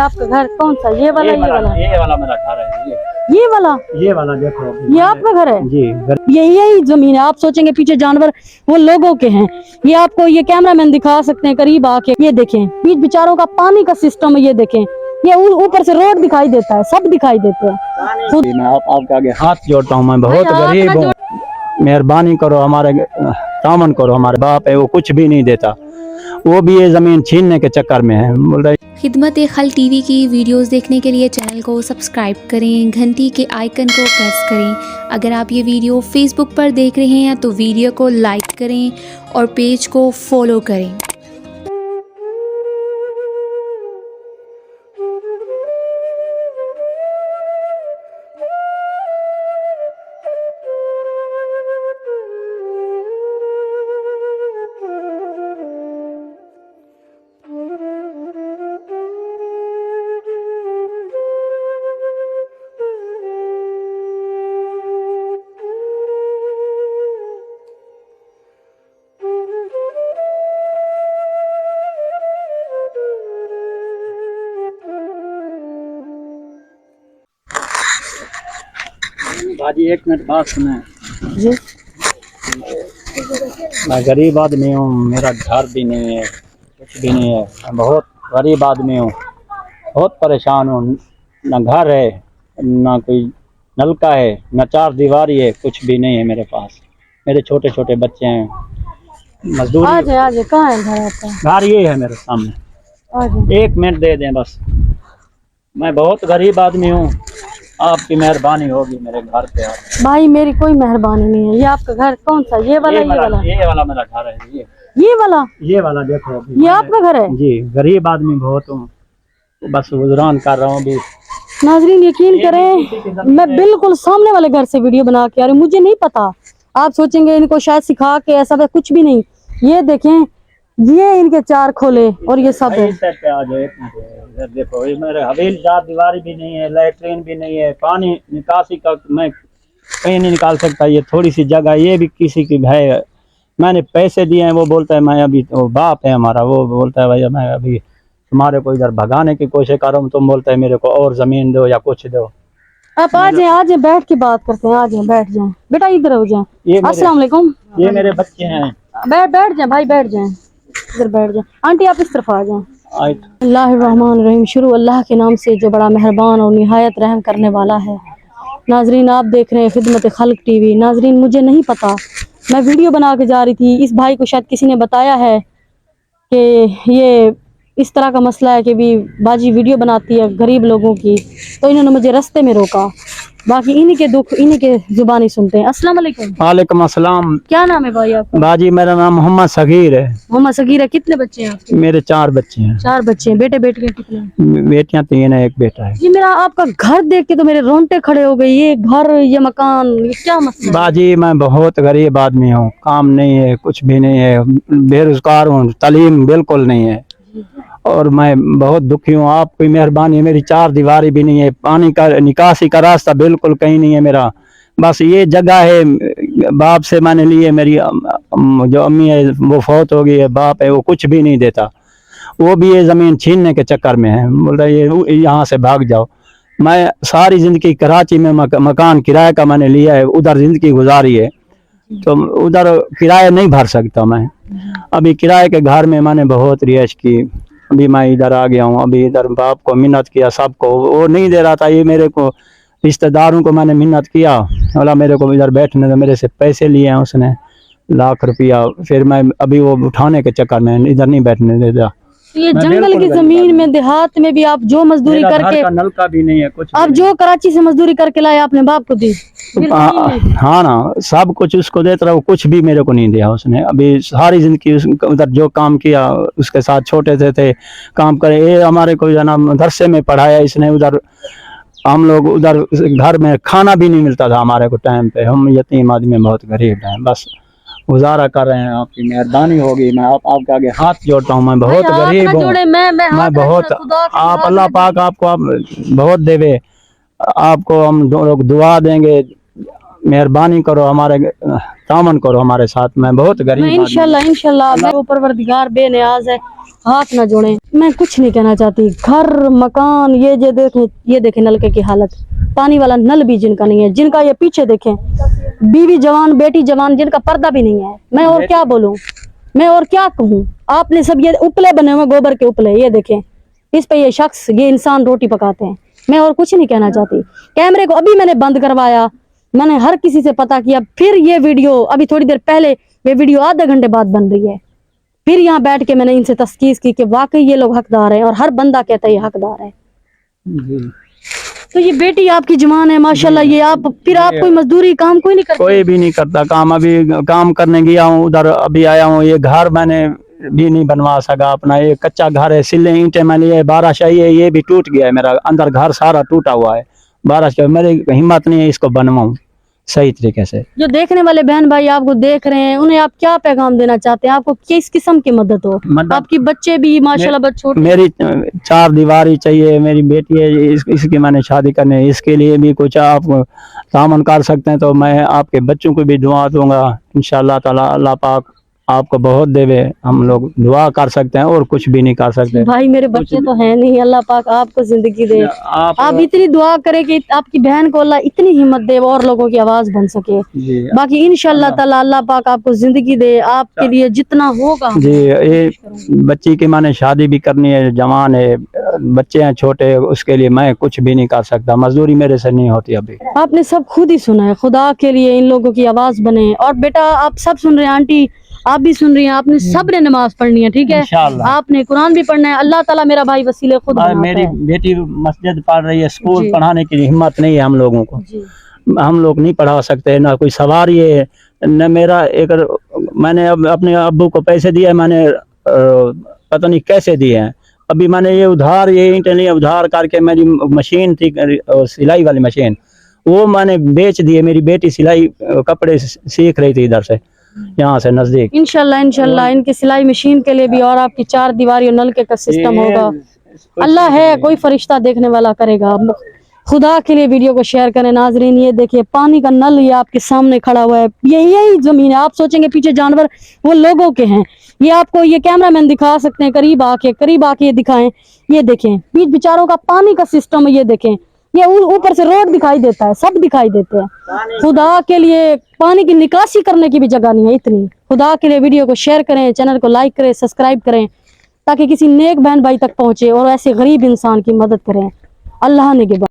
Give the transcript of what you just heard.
आपका घर कौन सा? ये वाला ये वाला मेरा घर है। ये वाला देखो, ये आपका घर है जी। यही जमीन है। आप सोचेंगे पीछे जानवर वो लोगों के हैं। ये आपको ये कैमरामैन दिखा सकते हैं करीब आके। ये देखें बीच बेचारों का पानी का सिस्टम है। ये देखें ये ऊपर से रोड दिखाई देता है, सब दिखाई देते हैं। मैं आपके आगे हाथ जोड़ता हूँ, मैं बहुत गरीब हूँ, मेहरबानी करो, हमारे तामन करो। हमारे बाप है वो कुछ भी नहीं देता, वो भी ये जमीन छीनने के चक्कर में है। बोल रहे खिदमत-ए-खल्क टीवी की वीडियोस देखने के लिए चैनल को सब्सक्राइब करें, घंटी के आइकन को प्रेस करें। अगर आप ये वीडियो फेसबुक पर देख रहे हैं तो वीडियो को लाइक करें और पेज को फॉलो करें। बाजी एक मिनट बात सुने जी। मैं गरीब आदमी हूँ, मेरा घर भी नहीं है, कुछ भी नहीं है, मैं बहुत गरीब आदमी हूँ, बहुत परेशान हूँ। न घर है, न कोई नलका है, न चार दीवारी है, कुछ भी नहीं है मेरे पास। मेरे छोटे छोटे बच्चे हैं, मजदूरी। आज कहाँ है घर आपका? घर ये है मेरे सामने, एक मिनट दे दें बस। मैं बहुत गरीब आदमी हूँ, आपकी मेहरबानी होगी मेरे घर पे। भाई मेरी कोई मेहरबानी नहीं है। ये आपका घर कौन सा? ये वाला ये वाला मेरा घर है। ये वाला देखो, ये आपका घर है जी। गरीब आदमी बहुत हूँ, बस गुजरान कर रहा हूँ अभी। नाजरीन यकीन करें, मैं बिल्कुल सामने वाले घर से वीडियो बना के आ रही हूँ। मुझे नहीं पता, आप सोचेंगे इनको शायद सिखा के, ऐसा कुछ भी नहीं। ये देखें, ये इनके चार खोले और ये सब है। देखो मेरे हवेली चार दीवारी भी नहीं है, लैट्रिन भी नहीं है, पानी निकासी का मैं कहीं नहीं निकाल सकता। ये थोड़ी सी जगह ये भी किसी की है। मैंने पैसे दिए हैं, वो बोलता है मैं अभी, वो बाप है हमारा, वो बोलता है भाई मैं अभी तुम्हारे को इधर भगाने की कोशिश कर रहा हूँ, तुम बोलते हैं मेरे को और जमीन दो या कुछ दो। आप आ जाए बैठ के बात करते हैं। आ जाए बैठ जाए बेटा, इधर हो जाए। अस्सलाम वालेकुम। ये मेरे बच्चे हैं। बैठ जाए भाई, बैठ जाए, इधर बैठ जाए। आंटी आप इस तरफ आ जाए। अल्लाहुर्रहमानुर्रहीम, शुरू अल्लाह के नाम से जो बड़ा मेहरबान और निहायत रहम करने वाला है। नाजरीन आप देख रहे हैं खिदमत-ए-खल्क टीवी। नाजरीन मुझे नहीं पता, मैं वीडियो बना के जा रही थी। इस भाई को शायद किसी ने बताया है कि ये इस तरह का मसला है कि भी बाजी वीडियो बनाती है गरीब लोगों की, तो इन्होंने मुझे रास्ते में रोका। बाकी इन्हीं के दुख इन्हीं के जुबानी सुनते हैं। अस्सलाम वालेकुम। वालेकुम अस्सलाम। क्या नाम है भाई आपका? बाजी मेरा नाम मोहम्मद सगीर है। मोहम्मद सगीर है। कितने बच्चे हैं आपके? मेरे 4 बच्चे हैं। 4 बच्चे हैं। बेटे बेटियां कितने? बेटियां 3 है, एक बेटा है। जी मेरा आपका घर देख के तो मेरे रोंगटे खड़े हो गए। ये घर, ये मकान, ये क्या मसला है? बाजी मैं बहुत गरीब आदमी हूँ, काम नहीं है, कुछ भी नहीं है, बेरोजगार हूँ, तालीम बिल्कुल नहीं है और मैं बहुत दुखी हूँ। आपकी मेहरबानी, मेरी 4 दीवारी भी नहीं है, पानी का निकासी का रास्ता बिल्कुल कहीं नहीं है मेरा। बस ये जगह है, बाप से मैंने लिए, मेरी जो अम्मी है वो फौत हो गई है, बाप है वो कुछ भी नहीं देता, वो भी ये ज़मीन छीनने के चक्कर में है। बोल रहे ये यहाँ से भाग जाओ। मैं सारी ज़िंदगी कराची में मकान किराए का मैंने लिया है, उधर ज़िंदगी गुजारी है, तो उधर किराया नहीं भर सकता मैं। अभी किराए के घर में मैंने बहुत रिहाइश की, अभी मैं इधर आ गया हूँ। अभी इधर बाप को मिन्नत किया, सबको, वो नहीं दे रहा था। ये मेरे को रिश्तेदारों को मैंने मिन्नत किया, बोला मेरे को इधर बैठने दो, मेरे से पैसे लिए हैं उसने लाख रुपया, फिर मैं अभी वो उठाने के चक्कर में इधर नहीं बैठने देता। ये जंगल की जमीन में, देहात में भी आप जो मजदूरी करके, नलका भी नहीं है, कुछ आप जो कराची से मजदूरी करके लाए आपने बाप को दी? हाँ ना, सब कुछ उसको देता रहा, कुछ भी मेरे को नहीं दिया उसने। अभी सारी जिंदगी उधर जो काम किया उसके साथ, छोटे थे काम करे, ये हमारे को जना मदरसे में पढ़ाया इसने। उधर हम लोग उधर घर में खाना भी नहीं मिलता था हमारे को टाइम पे, हम यतीम आदमी बहुत गरीब हैं, बस गुजारा कर रहे हैं। आपकी मेहरबानी होगी, मैं आपके आगे हाथ जोड़ता हूँ। मैं बहुत गरीब हूँ, मैं बहुत, आप अल्लाह पाक आपको आप बहुत देवे, आपको हम लोग दुआ देंगे, मेहरबानी करो, हमारे तामन करो हमारे साथ। मैं बहुत गरीब, इंशाल्लाह इंशाल्लाह, परवरदिगार बेनियाज है, हाथ ना जोड़े। मैं कुछ नहीं कहना चाहती, घर मकान ये देखें नलके की हालत, पानी वाला नल भी जिनका नहीं है, जिनका ये पीछे देखें बीवी जवान बेटी जवान जिनका पर्दा भी नहीं है। मैं और क्या बोलूं, मैं और क्या कहूं। आपने सब ये उपले बने हुए गोबर के उपले, ये देखें इस पे ये शख्स ये इंसान रोटी पकाते हैं। मैं और कुछ नहीं कहना चाहती। कैमरे को अभी मैंने बंद करवाया, मैंने हर किसी से पता किया, फिर ये वीडियो अभी थोड़ी देर पहले ये वीडियो आधा घंटे बाद बन रही है। फिर यहाँ बैठ के मैंने इनसे तस्कीस की कि वाकई ये लोग हकदार हैं और हर बंदा कहता है ये हकदार है। तो ये बेटी आपकी जवान है माशाल्लाह, ये आप कोई मजदूरी काम कोई नहीं करता? कोई भी नहीं करता काम। अभी काम करने गया हूँ उधर, अभी आया हूँ। ये घर मैंने भी नहीं बनवा सका अपना, ये कच्चा घर है, सिले ईंटें मैंने ये बाराशाही है, ये भी टूट गया है मेरा, अंदर घर सारा टूटा हुआ है बाराशाही। मेरी हिम्मत नहीं है इसको बनवाऊं सही तरीके से। जो देखने वाले बहन भाई आपको देख रहे हैं, उन्हें आप क्या पैगाम देना चाहते हैं? आपको किस किस्म की मदद हो? आपकी बच्चे भी माशाल्लाह बहुत छोटे, मेरी 4 दीवारी चाहिए, मेरी बेटी है इसकी मैंने शादी करनी है, इसके लिए भी कुछ आप तामन कर सकते हैं तो मैं आपके बच्चों को भी दुआ दूंगा इंशाअल्लाह ताला। अल्लाह पाक आपको बहुत देवे, हम लोग दुआ कर सकते हैं और कुछ भी नहीं कर सकते। भाई मेरे बच्चे तो हैं नहीं, अल्लाह पाक आपको जिंदगी दे। आप इतनी दुआ करें कि आपकी बहन को अल्लाह इतनी हिम्मत दे और लोगों की आवाज बन सके। बाकी इंशाअल्लाह ताला अल्लाह पाक आपको जिंदगी दे, आपके लिए जितना होगा। जी, ये बच्ची की मैंने शादी भी करनी है, जवान है, बच्चे हैं छोटे, उसके लिए मैं कुछ भी नहीं कर सकता, मजदूरी मेरे से नहीं होती। अभी आपने सब खुद ही सुना है, खुदा के लिए इन लोगों की आवाज बने। और बेटा आप सब सुन रहे हैं, आंटी आप भी सुन रही हैं, आपने सबने नमाज पढ़नी है, ठीक है? आपने कुरान भी पढ़ना है। अल्लाह ताला मेरा भाई वसीले खुद बनाता है। मेरी बेटी मस्जिद पढ़ रही है, स्कूल पढ़ाने की हिम्मत नहीं है हम लोगों को, हम लोग नहीं पढ़ा सकते, ना कोई सवारी है न मेरा। एक मैंने अपने अब्बू को पैसे दिए, मैंने पता नहीं कैसे दिए हैं। अभी मैंने ये उधार, ये इंटरनेट उधार करके मेरी मशीन थी सिलाई वाली मशीन, वो मैंने बेच दिए। मेरी बेटी सिलाई कपड़े सीख रही थी इधर से, यहाँ से नजदीक। इंशाल्लाह इनकी सिलाई मशीन के लिए भी और आपकी 4 दीवारी और नलके का सिस्टम होगा। अल्लाह है, कोई फरिश्ता देखने वाला करेगा। खुदा के लिए वीडियो को शेयर करें नाजरीन। ये देखिए पानी का नल ये आपके सामने खड़ा हुआ है, यही जमीन है। आप सोचेंगे पीछे जानवर वो लोगों के हैं, ये आपको ये कैमरामैन दिखा सकते हैं, करीब आके ये दिखाएं। ये देखें बीच बेचारों का पानी का सिस्टम है, ये देखें ये ऊपर से रोड दिखाई देता है, सब दिखाई देते हैं। खुदा के लिए पानी की निकासी करने की भी जगह नहीं है इतनी। खुदा के लिए वीडियो को शेयर करें, चैनल को लाइक करें, सब्सक्राइब करें, ताकि किसी नेक बहन भाई तक पहुंचे और ऐसे गरीब इंसान की मदद करें। अल्लाह ने के बाद